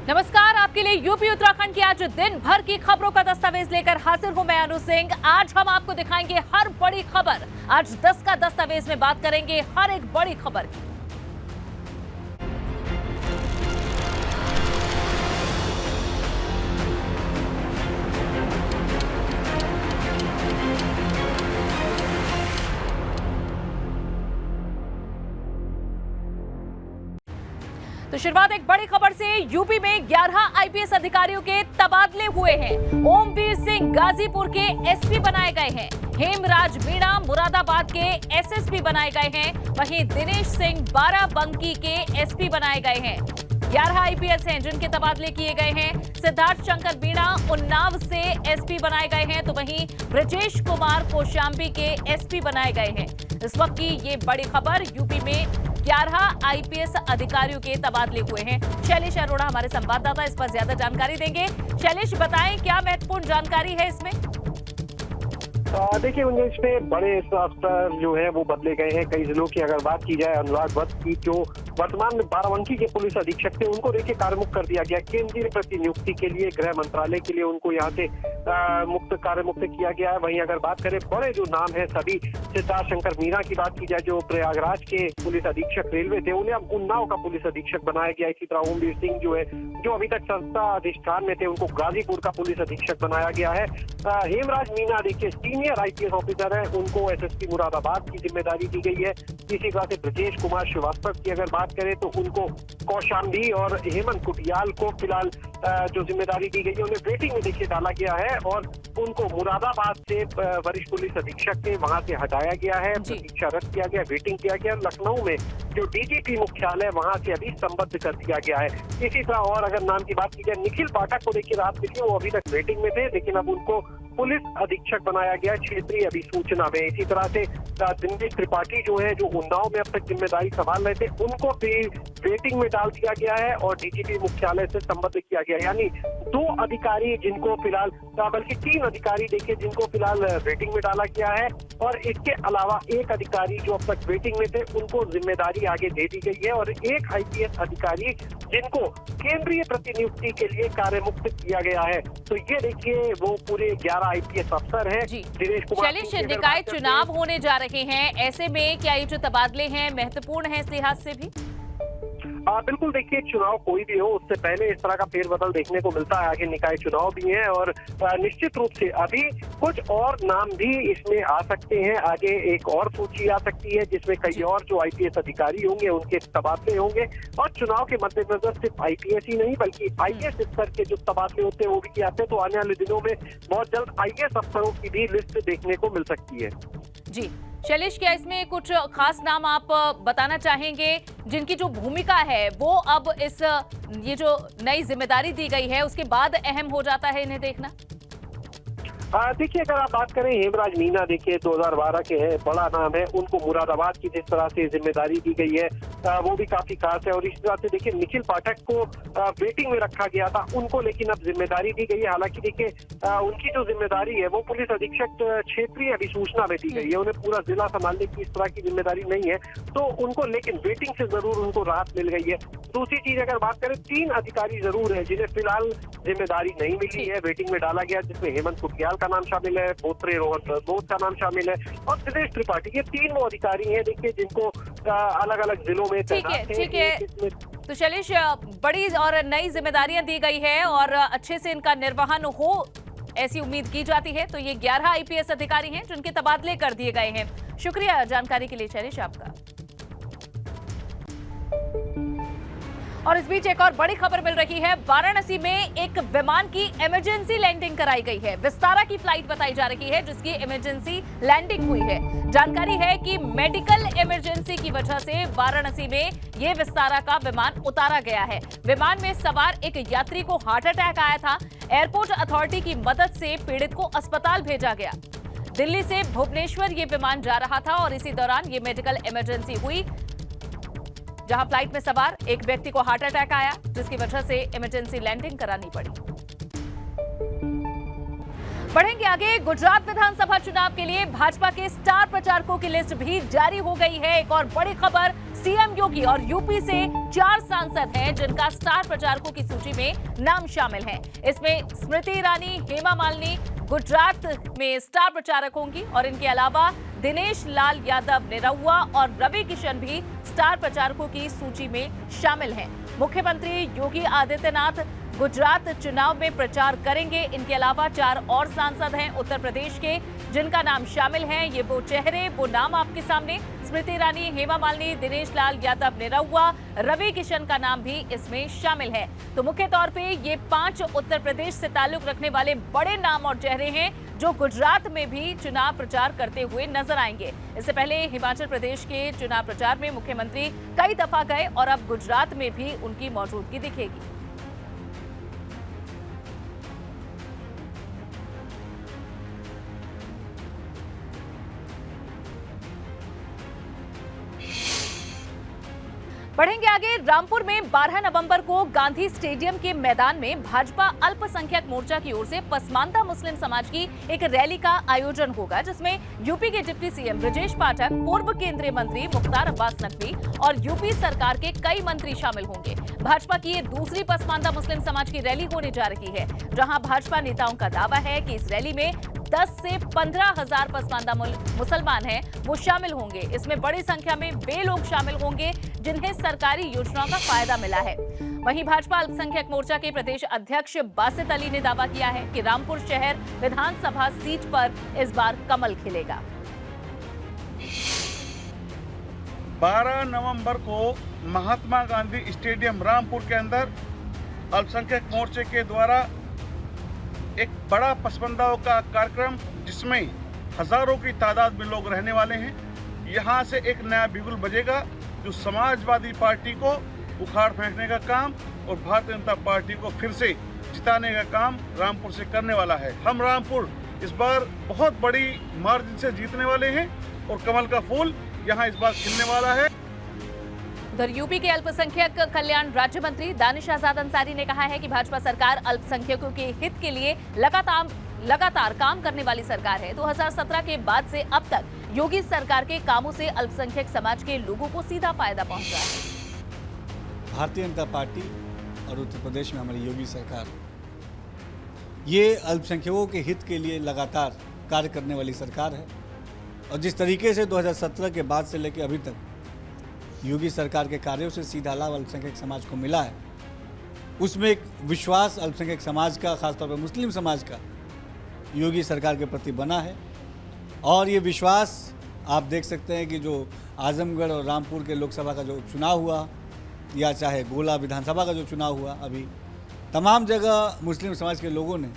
नमस्कार, आपके लिए यूपी उत्तराखंड की आज दिन भर की खबरों का दस्तावेज लेकर हाजिर हूं मैं अनु सिंह। आज हम आपको दिखाएंगे हर बड़ी खबर। आज 10 का दस्तावेज में बात करेंगे हर एक बड़ी खबर की। तो शुरुआत एक बड़ी खबर से। यूपी में 11 आईपीएस अधिकारियों के तबादले हुए हैं। ओमवीर सिंह गाजीपुर के एसपी बनाए गए हैं। हेमराज मीणा मुरादाबाद के एसएसपी बनाए गए हैं। वहीं दिनेश सिंह बाराबंकी के एसपी बनाए गए हैं। 11 आईपीएस हैं जिनके तबादले किए गए हैं। सिद्धार्थ शंकर मीणा उन्नाव से एसपी बनाए गए हैं, तो वहीं ब्रजेश कुमार कौशाम्बी के एसपी बनाए गए हैं। इस वक्त की ये बड़ी खबर, यूपी में 11 आईपीएस अधिकारियों के तबादले हुए हैं। शैलेश अरोड़ा हमारे संवाददाता इस पर ज्यादा जानकारी देंगे। शैलेश, बताएं क्या महत्वपूर्ण जानकारी है इसमें? देखिए, इसमें बड़े अफसर जो है वो बदले गए हैं कई जिलों की। अगर बात की जाए अनुराग वत्स की, जो वर्तमान में बाराबंकी के पुलिस अधीक्षक थे, उनको देखिए कार्यमुक्त कर दिया गया। केंद्रीय प्रतिनियुक्ति के लिए गृह मंत्रालय के लिए उनको यहाँ से कार्यमुक्त किया गया है। वहीं अगर बात करें बड़े जो नाम है सभी, सिद्धार्थ शंकर मीणा की बात की जाए जो प्रयागराज के पुलिस अधीक्षक रेलवे थे, उन्हें अब उन्नाव का पुलिस अधीक्षक बनाया गया। इसी तरह ओमवीर सिंह जो है, जो अभी तक संस्था अधिष्ठान में थे, उनको गाजीपुर का पुलिस अधीक्षक बनाया गया है। हेमराज मीणा देखिए सीनियर आईपीएस ऑफिसर है, उनको एसएसपी मुरादाबाद की जिम्मेदारी दी गई है। इसी तरह से ब्रजेश कुमार श्रीवास्तव की अगर बात करें तो उनको कौशाम्बी और हेमंत कुटियाल को फिलहाल जो जिम्मेदारी दी गई है उन्हें वेटिंग में देखिए डाला गया है और उनको मुरादाबाद से वरिष्ठ पुलिस अधीक्षक थे वहां से हटाया गया है, प्रतीक्षा रद्द किया गया, वेटिंग किया गया। लखनऊ में जो डीजीपी मुख्यालय वहां से अभी संबद्ध कर दिया गया है। इसी तरह और अगर नाम की बात की जाए, निखिल पाठक को देखिए रात देखिए वो अभी तक वेटिंग में थे, लेकिन अब उनको पुलिस अधीक्षक बनाया गया क्षेत्रीय अभिसूचना में। इसी तरह से दिनेश त्रिपाठी जो है, जो उन्नाव में अब तक जिम्मेदारी संभाल रहे थे, उनको भी वेटिंग में डाल दिया गया है और डीजीपी मुख्यालय से संबद्ध किया गया। यानी 2 अधिकारी जिनको फिलहाल, बल्कि 3 अधिकारी देखिए जिनको फिलहाल वेटिंग में डाला गया है और इसके अलावा 1 अधिकारी जो अब तक वेटिंग में थे उनको जिम्मेदारी आगे दे दी गई है और 1 आईपीएस अधिकारी जिनको केंद्रीय प्रतिनियुक्ति के लिए कार्यमुक्त किया गया है। तो ये देखिए वो पूरे 11 आईपीएस अफसर हैं। दिनेश कुमार, निकाय चुनाव होने जा रहे हैं, ऐसे में क्या ये जो तबादले हैं महत्वपूर्ण है इस लिहाज से भी? बिल्कुल, देखिए चुनाव कोई भी हो उससे पहले इस तरह का फेरबदल देखने को मिलता है। आगे निकाय चुनाव भी हैं और निश्चित रूप से अभी कुछ और नाम भी इसमें आ सकते हैं। आगे एक और सूची आ सकती है जिसमें कई और जो आईपीएस अधिकारी होंगे उनके तबादले होंगे और चुनाव के मद्देनजर सिर्फ आईपीएस ही नहीं बल्कि आईएएस स्तर के जो तबादले होते हैं वो भी किए जाते हैं। तो आने वाले दिनों में बहुत जल्द आईएएस अफसरों की भी लिस्ट देखने को मिल सकती है। जी शैलेश, क्या इसमें कुछ खास नाम आप बताना चाहेंगे जिनकी जो भूमिका है वो अब ये जो नई जिम्मेदारी दी गई है उसके बाद अहम हो जाता है इन्हें देखना? देखिए, अगर आप बात करें हेमराज मीणा, देखिए 2012 के हैं, बड़ा नाम है, उनको मुरादाबाद की जिस तरह से जिम्मेदारी दी गई है वो भी काफी खास है। और इस तरह से देखिए निखिल पाठक को वेटिंग में रखा गया था, उनको लेकिन अब जिम्मेदारी दी गई है। हालांकि देखिए उनकी जो जिम्मेदारी है वो पुलिस अधीक्षक क्षेत्रीय अभिसूचना में दी गई है, उन्हें पूरा जिला संभालने की इस तरह की जिम्मेदारी नहीं है, तो उनको लेकिन वेटिंग से जरूर उनको राहत मिल गई है। दूसरी चीज अगर बात करें, 3 अधिकारी जरूर है जिन्हें फिलहाल जिम्मेदारी नहीं मिली है, वेटिंग में डाला गया, जिसमें हेमंत कुटियाल का नाम शामिल है, बोत्रे रोहन बोध का नाम शामिल है और दिनेश त्रिपाठी। ये 3 वो अधिकारी हैं देखिए जिनको अलग अलग जिलों में तैनात ठीक है। तो शैलेश, बड़ी और नई जिम्मेदारियां दी गई है और अच्छे से इनका निर्वहन हो ऐसी उम्मीद की जाती है। तो ये 11 आईपीएस अधिकारी हैं जिनके तबादले कर दिए गए हैं। शुक्रिया जानकारी के लिए शैलेश आपका। और इस बीच एक और बड़ी खबर मिल रही है। वाराणसी में एक विमान की इमरजेंसी लैंडिंग कराई गई है। विस्तारा की फ्लाइट बताई जा रही है जिसकी इमरजेंसी लैंडिंग हुई है। जानकारी है कि मेडिकल इमरजेंसी की वजह से वाराणसी में ये विस्तारा का विमान उतारा गया है। विमान में सवार एक यात्री को हार्ट अटैक आया था। एयरपोर्ट अथॉरिटी की मदद से पीड़ित को अस्पताल भेजा गया। दिल्ली से भुवनेश्वर ये विमान जा रहा था और इसी दौरान ये मेडिकल इमरजेंसी हुई, जहां फ्लाइट में सवार एक व्यक्ति को हार्ट अटैक आया जिसकी वजह से इमरजेंसी लैंडिंग करानी पड़ी। बढ़ेंगे आगे। गुजरात विधानसभा चुनाव के लिए भाजपा के स्टार प्रचारकों की लिस्ट भी जारी हो गई है। एक और बड़ी खबर, सीएम योगी और यूपी से 4 सांसद हैं जिनका स्टार प्रचारकों की सूची में नाम शामिल है। इसमें स्मृति ईरानी, हेमा मालिनी गुजरात में स्टार प्रचारक होंगी और इनके अलावा दिनेश लाल यादव निरहुआ और रवि किशन भी स्टार प्रचारकों की सूची में शामिल हैं। मुख्यमंत्री योगी आदित्यनाथ गुजरात चुनाव में प्रचार करेंगे। इनके अलावा 4 और सांसद हैं उत्तर प्रदेश के जिनका नाम शामिल है। ये वो चेहरे, वो नाम आपके सामने, स्मृति ईरानी, हेमा मालिनी, दिनेश लाल यादव निरहुआ, रवि किशन का नाम भी इसमें शामिल है। तो मुख्य तौर पे ये 5 उत्तर प्रदेश से ताल्लुक रखने वाले बड़े नाम और चेहरे हैं जो गुजरात में भी चुनाव प्रचार करते हुए नजर आएंगे। इससे पहले हिमाचल प्रदेश के चुनाव प्रचार में मुख्यमंत्री कई दफा गए और अब गुजरात में भी उनकी मौजूदगी दिखेगी। बढ़ेंगे आगे। रामपुर में 12 नवंबर को गांधी स्टेडियम के मैदान में भाजपा अल्पसंख्यक मोर्चा की ओर से पसमानदा मुस्लिम समाज की एक रैली का आयोजन होगा, जिसमें यूपी के डिप्टी सीएम ब्रजेश पाठक, पूर्व केंद्रीय मंत्री मुख्तार अब्बास नकवी और यूपी सरकार के कई मंत्री शामिल होंगे। भाजपा की ये दूसरी पसमानदा मुस्लिम समाज की रैली होने जा रही है, जहां भाजपा नेताओं का दावा है कि इस रैली में 10 से 15 हजार पसमानदा मुसलमान हैं, वो शामिल होंगे। इसमें बड़ी संख्या में वे लोग शामिल होंगे जिन्हें सरकारी योजनाओं का फायदा मिला है। वहीं भाजपा अल्पसंख्यक मोर्चा के प्रदेश अध्यक्ष बासित अली ने दावा किया है कि रामपुर शहर विधानसभा सीट पर इस बार कमल खिलेगा। 12 नवंबर को महात्मा गांधी स्टेडियम रामपुर के अंदर अल्पसंख्यक मोर्चे के द्वारा एक बड़ा पसमानदाओं का कार्यक्रम, जिसमें हजारों की तादाद में लोग रहने वाले हैं। यहाँ से एक नया बिगुल बजेगा जो समाजवादी पार्टी को उखाड़ फेंकने का काम और भारतीय जनता पार्टी को फिर से जिताने का काम रामपुर से करने वाला है। हम रामपुर इस बार बहुत बड़ी मार्जिन से जीतने वाले हैं और कमल का फूल यहाँ इस बार खिलने वाला है। उधर यूपी के अल्पसंख्यक कल्याण राज्य मंत्री दानिश आजाद अंसारी ने कहा है कि भाजपा सरकार अल्पसंख्यकों के हित के लिए लगातार काम करने वाली सरकार है। 2017 के बाद से अब तक योगी सरकार के कामों से अल्पसंख्यक समाज के लोगों को सीधा फायदा पहुंचा है। भारतीय जनता पार्टी और उत्तर प्रदेश में हमारी योगी सरकार ये अल्पसंख्यकों के हित के लिए लगातार कार्य करने वाली सरकार है। और जिस तरीके से 2017 के बाद से लेकर अभी तक योगी सरकार के कार्यों से सीधा लाभ अल्पसंख्यक समाज को मिला है, उसमें एक विश्वास अल्पसंख्यक समाज का, खासतौर पर मुस्लिम समाज का योगी सरकार के प्रति बना है। और ये विश्वास आप देख सकते हैं कि जो आजमगढ़ और रामपुर के लोकसभा का जो उपचुनाव हुआ, या चाहे गोला विधानसभा का जो चुनाव हुआ, अभी तमाम जगह मुस्लिम समाज के लोगों ने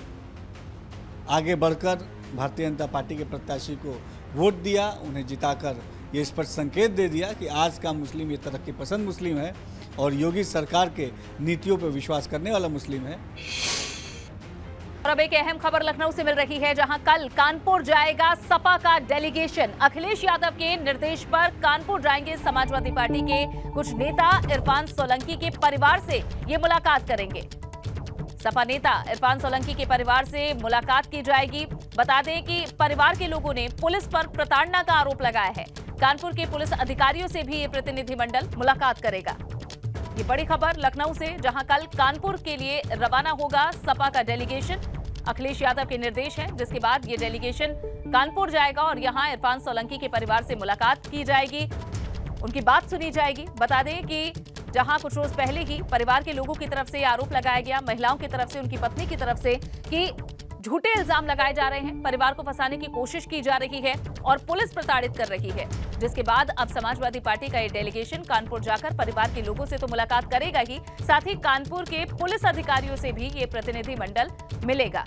आगे बढ़कर भारतीय जनता पार्टी के प्रत्याशी को वोट दिया, उन्हें जिताकर ये स्पष्ट संकेत दे दिया कि आज का मुस्लिम ये तरक्की पसंद मुस्लिम है और योगी सरकार के नीतियों पर विश्वास करने वाला मुस्लिम है। और अब एक अहम खबर लखनऊ से मिल रही है, जहां कल कानपुर जाएगा सपा का डेलीगेशन। अखिलेश यादव के निर्देश पर कानपुर जाएंगे समाजवादी पार्टी के कुछ नेता। इरफान सोलंकी के परिवार से ये मुलाकात करेंगे। सपा नेता इरफान सोलंकी के परिवार से मुलाकात की जाएगी। बता दें कि परिवार के लोगों ने पुलिस पर प्रताड़ना का आरोप लगाया है। कानपुर के पुलिस अधिकारियों से भी ये प्रतिनिधिमंडल मुलाकात करेगा। ये बड़ी खबर लखनऊ से, जहां कल कानपुर के लिए रवाना होगा सपा का डेलीगेशन। अखिलेश यादव के निर्देश है, जिसके बाद ये डेलीगेशन कानपुर जाएगा और यहां इरफान सोलंकी के परिवार से मुलाकात की जाएगी, उनकी बात सुनी जाएगी। बता दें कि जहां कुछ रोज पहले ही परिवार के लोगों की तरफ से आरोप लगाया गया, महिलाओं की तरफ से, उनकी पत्नी की तरफ से, कि झूठे इल्जाम लगाए जा रहे हैं, परिवार को फंसाने की कोशिश की जा रही है और पुलिस प्रताड़ित कर रही है, जिसके बाद अब समाजवादी पार्टी का ये डेलीगेशन कानपुर जाकर परिवार के लोगों से तो मुलाकात करेगा ही, साथ ही कानपुर के पुलिस अधिकारियों से भी ये प्रतिनिधिमंडल मिलेगा।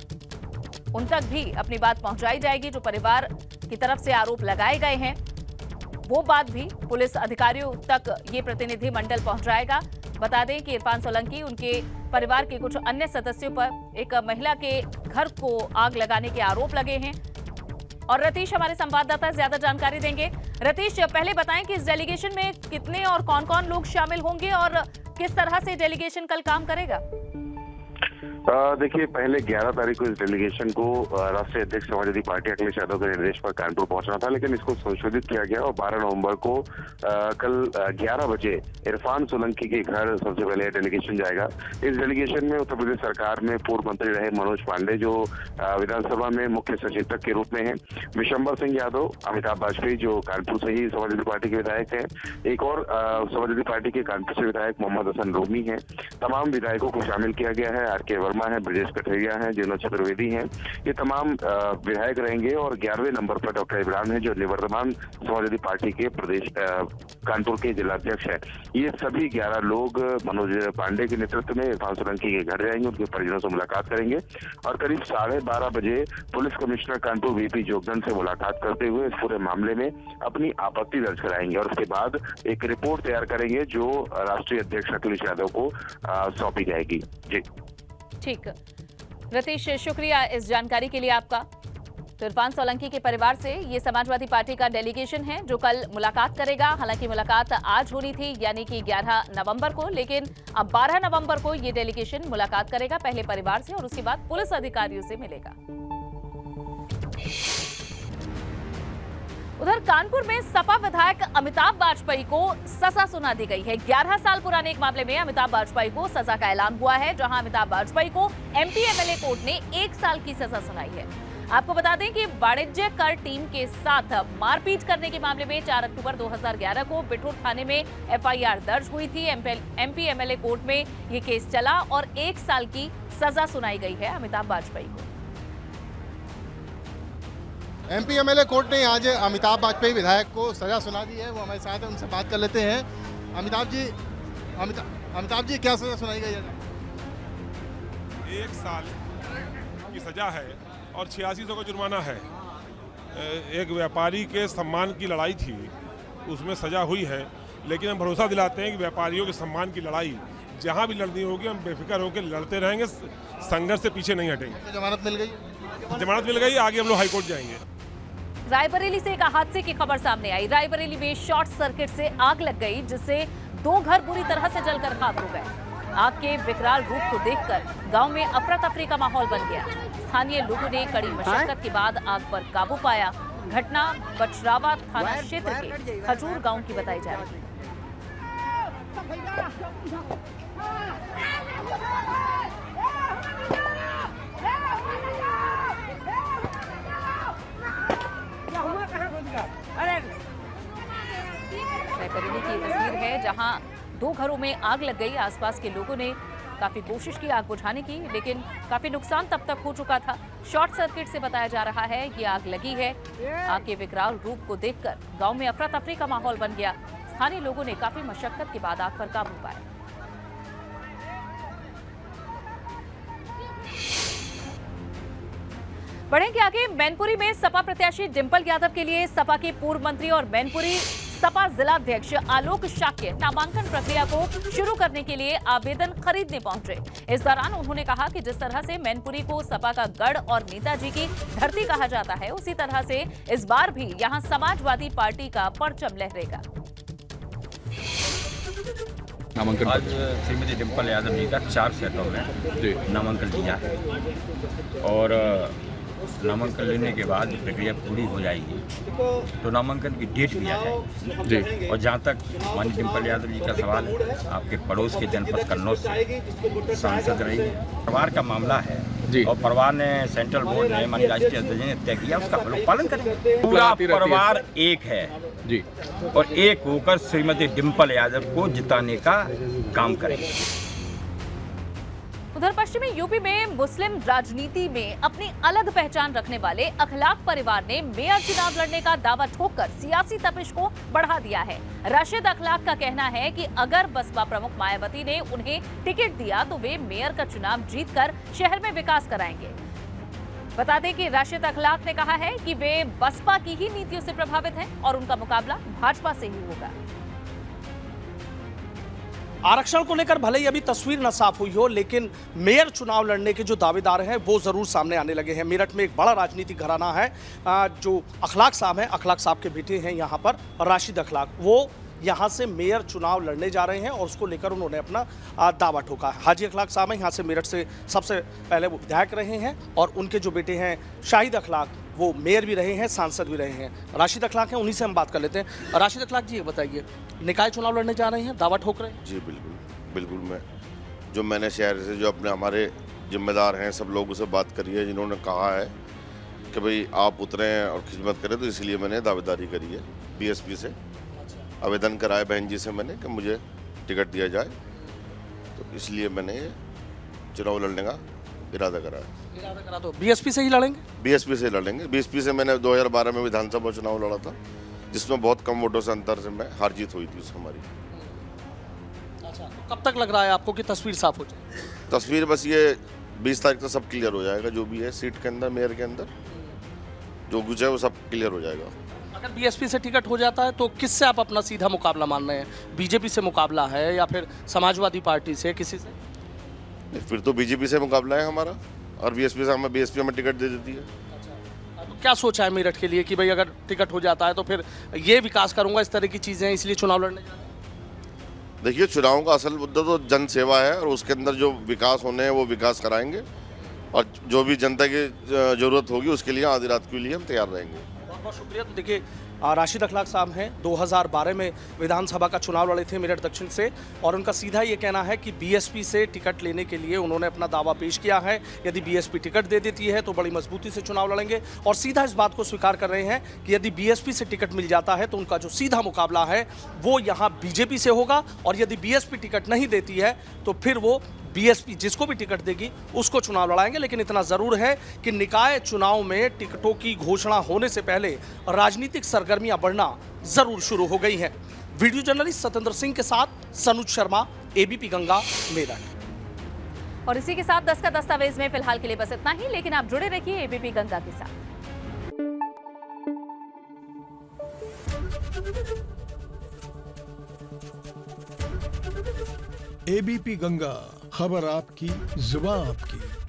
उन तक भी अपनी बात पहुंचाई जाएगी। जो परिवार की तरफ से आरोप लगाए गए हैं वो बात भी पुलिस अधिकारियों तक ये प्रतिनिधिमंडल पहुंचाएगा। बता दें कि इरफान सोलंकी, उनके परिवार के कुछ अन्य सदस्यों पर एक महिला के घर को आग लगाने के आरोप लगे हैं। और रतीश हमारे संवाददाता ज्यादा जानकारी देंगे। रतीश, पहले बताएं कि इस डेलीगेशन में कितने और कौन-कौन लोग शामिल होंगे और किस तरह से डेलीगेशन कल काम करेगा? देखिए, पहले 11 तारीख को इस डेलीगेशन को राष्ट्रीय अध्यक्ष समाजवादी पार्टी अखिलेश यादव के निर्देश पर कानपुर पहुंचना था, लेकिन इसको संशोधित किया गया और 12 नवंबर को कल 11 बजे इरफान सोलंकी के घर सबसे पहले डेलीगेशन जाएगा। इस डेलीगेशन में उत्तर प्रदेश सरकार में पूर्व मंत्री रहे मनोज पांडे, जो विधानसभा में मुख्य सचेतक के रूप में है, विशंबर सिंह यादव, अमिताभ वाजपेयी जो कानपुर से ही समाजवादी पार्टी के विधायक है, एक और समाजवादी पार्टी के कानपुर से विधायक मोहम्मद हसन रोमी है। तमाम विधायकों को शामिल किया गया है। आर.के. वर्मा है, ब्रजेश कठरिया है, जीवन चतुर्वेदी हैं, ये तमाम विधायक रहेंगे। और 11वें नंबर पर डॉक्टर इमरान है, जो निवर्तमान समाजवादी पार्टी के प्रदेश कानपुर के जिलाध्यक्ष है। ये सभी 11 लोग मनोज पांडे के नेतृत्व में इरफान सोलंकी के घर जाएंगे, उनके परिजनों से मुलाकात करेंगे और करीब 12:30 बजे police commissioner Kanpur VP Jogdand से मुलाकात करते हुए इस पूरे मामले में अपनी आपत्ति दर्ज कराएंगे और उसके बाद एक रिपोर्ट तैयार करेंगे जो राष्ट्रीय अध्यक्ष अखिलेश यादव को सौंपी जाएगी। जी ठीक, रतीश, शुक्रिया इस जानकारी के लिए आपका। तो इरफान सोलंकी के परिवार से ये समाजवादी पार्टी का डेलीगेशन है जो कल मुलाकात करेगा। हालांकि मुलाकात आज होनी थी, यानी कि 11 नवंबर को, लेकिन अब 12 नवंबर को ये डेलीगेशन मुलाकात करेगा, पहले परिवार से और उसके बाद पुलिस अधिकारियों से मिलेगा। उधर कानपुर में सपा विधायक अमिताभ वाजपेयी को सजा सुना दी गई है। 11 साल पुराने एक मामले में अमिताभ वाजपेयी को सजा का ऐलान हुआ है, जहां अमिताभ वाजपेयी को एमपी एमएलए कोर्ट ने 1 साल की सजा सुनाई है। आपको बता दें कि वाणिज्य कर टीम के साथ मारपीट करने के मामले में 4 अक्टूबर 2011 को बिठूर थाने में एफआईआर दर्ज हुई थी। एमपी एमएलए कोर्ट में ये केस चला और 1 साल की सजा सुनाई गई है अमिताभ वाजपेयी को। एमपी एमएलए कोर्ट ने आज अमिताभ वाजपेयी विधायक को सजा सुना दी है। वो हमारे साथ है, उनसे बात कर लेते हैं। अमिताभ जी क्या सजा सुनाई गई है? 1 साल की सजा है और 8600 का जुर्माना है। एक व्यापारी के सम्मान की लड़ाई थी, उसमें सजा हुई है, लेकिन हम भरोसा दिलाते हैं कि व्यापारियों के सम्मान की लड़ाई जहां भी लड़नी होगी हम बेफिक्र होकर लड़ते रहेंगे, संघर्ष से पीछे नहीं हटेंगे। जमानत मिल गई? जमानत मिल गई, आगे हम लोग हाईकोर्ट जाएंगे। रायबरेली से एक हादसे की खबर सामने आई। रायबरेली में शॉर्ट सर्किट से आग लग गई, जिससे 2 घर बुरी तरह से जलकर खाक हो गए। आग के विकराल रूप को देखकर गांव में अफरा तफरी का माहौल बन गया। स्थानीय लोगों ने कड़ी मशक्कत के बाद आग पर काबू पाया। घटना बछरावा थाना क्षेत्र के खजूर गांव की बताई जा रही है। रायबरेली की तस्वीर है जहां 2 घरों में आग लग गई। आसपास के लोगों ने काफी कोशिश की आग बुझाने की, लेकिन काफी नुकसान तब तक हो चुका था। शॉर्ट सर्किट से बताया जा रहा है ये आग लगी है। आग के विकराल रूप को देखकर गांव में अफरा तफरी का माहौल बन गया। स्थानीय लोगों ने काफी मशक्कत के बाद आग पर काबू पाया। बढ़ेंगे आगे। मैनपुरी में सपा प्रत्याशी डिंपल यादव के लिए सपा के पूर्व मंत्री और मैनपुरी सपा जिलाध्यक्ष आलोक शाक्य नामांकन प्रक्रिया को शुरू करने के लिए आवेदन खरीदने पहुंचे। इस दौरान उन्होंने कहा कि जिस तरह से मैनपुरी को सपा का गढ़ और नेताजी की धरती कहा जाता है, उसी तरह से इस बार भी यहां समाजवादी पार्टी का परचम लहरेगा। नामांकन आज श्रीमती डिंपल यादव जी का 4 सेटों में नामांकन लिया है और नामांकन लेने के बाद प्रक्रिया पूरी हो जाएगी तो नामांकन की डेट दिया है जी। और जहाँ तक माननीय डिंपल यादव जी का सवाल है, आपके पड़ोस के जनपद कन्नौज से सांसद रही, परिवार का मामला है जी। और परिवार ने सेंट्रल बोर्ड ने माननीय राष्ट्रीय अध्यक्ष ने तय किया, उसका हम लोग पालन करेंगे। पूरा परिवार एक है जी और एक होकर श्रीमती डिंपल यादव को जिताने का काम करेंगे। उधर पश्चिमी यूपी में मुस्लिम राजनीति में अपनी अलग पहचान रखने वाले अखलाक परिवार ने मेयर चुनाव लड़ने का दावा ठोककर सियासी तपिश को बढ़ा दिया है। राशिद अखलाक का कहना है कि अगर बसपा प्रमुख मायावती ने उन्हें टिकट दिया तो वे मेयर का चुनाव जीतकर शहर में विकास कराएंगे। बता दें कि राशिद अखलाक ने कहा है कि वे बसपा की ही नीतियों से प्रभावित हैं और उनका मुकाबला भाजपा से ही होगा। आरक्षण को लेकर भले ही अभी तस्वीर न साफ हुई हो, लेकिन मेयर चुनाव लड़ने के जो दावेदार हैं वो जरूर सामने आने लगे हैं। मेरठ में एक बड़ा राजनीतिक घराना है जो अखलाक साहब हैं, अखलाक साहब के बेटे हैं यहाँ पर राशिद अखलाक। वो यहाँ से मेयर चुनाव लड़ने जा रहे हैं और उसको लेकर उन्होंने अपना दावा ठोका है। हाजी अखलाक साहब हैं, यहाँ से मेरठ से सबसे पहले वो विधायक रहे हैं और उनके जो बेटे हैं शाहिद अखलाक, वो मेयर भी रहे हैं, सांसद भी रहे हैं। राशिद अखलाक हैं, उन्हीं से हम बात कर लेते हैं। राशिद अखलाक जी, ये बताइए, निकाय चुनाव लड़ने जा रहे हैं, दावा ठोक रहे हैं? जी बिल्कुल। मैंने शहर से जो अपने हमारे जिम्मेदार हैं सब लोगों से बात करी है, जिन्होंने कहा है कि भाई आप उतरें और खिदमत करें, तो इसलिए मैंने दावेदारी करी है। बीएसपी से आवेदन कराया बहन जी से मैंने कि मुझे टिकट दिया जाए, तो इसलिए मैंने चुनाव लड़ने का इरादा करा। तो बीएसपी से ही लड़ेंगे? बीएसपी से लड़ेंगे। बीएसपी से मैंने 2012 में विधानसभा चुनाव लड़ा था, जिसमें बहुत कम वोटों से अंतर से मैं हार जीत हुई थी उस हमारी। अच्छा, तो कब तक लग रहा है आपको कि तस्वीर साफ हो जाए? तस्वीर बस ये 20 तारीख तक सब क्लियर हो जाएगा, जो भी है सीट के अंदर, मेयर के अंदर जो कुछ है वो सब क्लियर हो जाएगा। अगर बीएसपी से टिकट हो जाता है तो किससे आप अपना सीधा मुकाबला मान रहे हैं? बीजेपी से मुकाबला है या फिर समाजवादी पार्टी से, किसी से? फिर तो बीजेपी से मुकाबला है हमारा, और बीएसपी हमें टिकट दे देती है। तो क्या सोचा है मेरठ के लिए कि भाई अगर टिकट हो जाता है तो फिर ये विकास करूंगा, इस तरह की चीज़ें, इसलिए चुनाव लड़ने जा रहे हैं? देखिए, चुनाव का असल मुद्दा तो जन सेवा है, और उसके अंदर जो विकास होने हैं वो विकास कराएंगे, और जो भी जनता की जरूरत होगी उसके लिए आधी रात के लिए हम तैयार रहेंगे। बहुत बहुत शुक्रिया। तो देखिए, राशिद अखलाक साहब हैं, 2012 में विधानसभा का चुनाव लड़े थे मेरठ दक्षिण से, और उनका सीधा ये कहना है कि बीएसपी से टिकट लेने के लिए उन्होंने अपना दावा पेश किया है। यदि बीएसपी टिकट दे देती है तो बड़ी मजबूती से चुनाव लड़ेंगे, और सीधा इस बात को स्वीकार कर रहे हैं कि यदि बीएसपी से टिकट मिल जाता है तो उनका जो सीधा मुकाबला है वो यहाँ बीजेपी से होगा, और यदि बीएसपी टिकट नहीं देती है तो फिर वो बीएसपी जिसको भी टिकट देगी उसको चुनाव लड़ाएंगे। लेकिन इतना जरूर है कि निकाय चुनाव में टिकटों की घोषणा होने से पहले राजनीतिक सरगर्मियां बढ़ना जरूर शुरू हो गई हैं। वीडियो जर्नलिस्ट सत्येंद्र सिंह के साथ सनुज शर्मा, एबीपी गंगा, मेरठ। और इसी के साथ 10 का दस्तावेज में फिलहाल के लिए बस इतना ही, लेकिन आप जुड़े रहिए एबीपी गंगा के साथ। एबीपी गंगा, खबर आपकी, जुबान आपकी।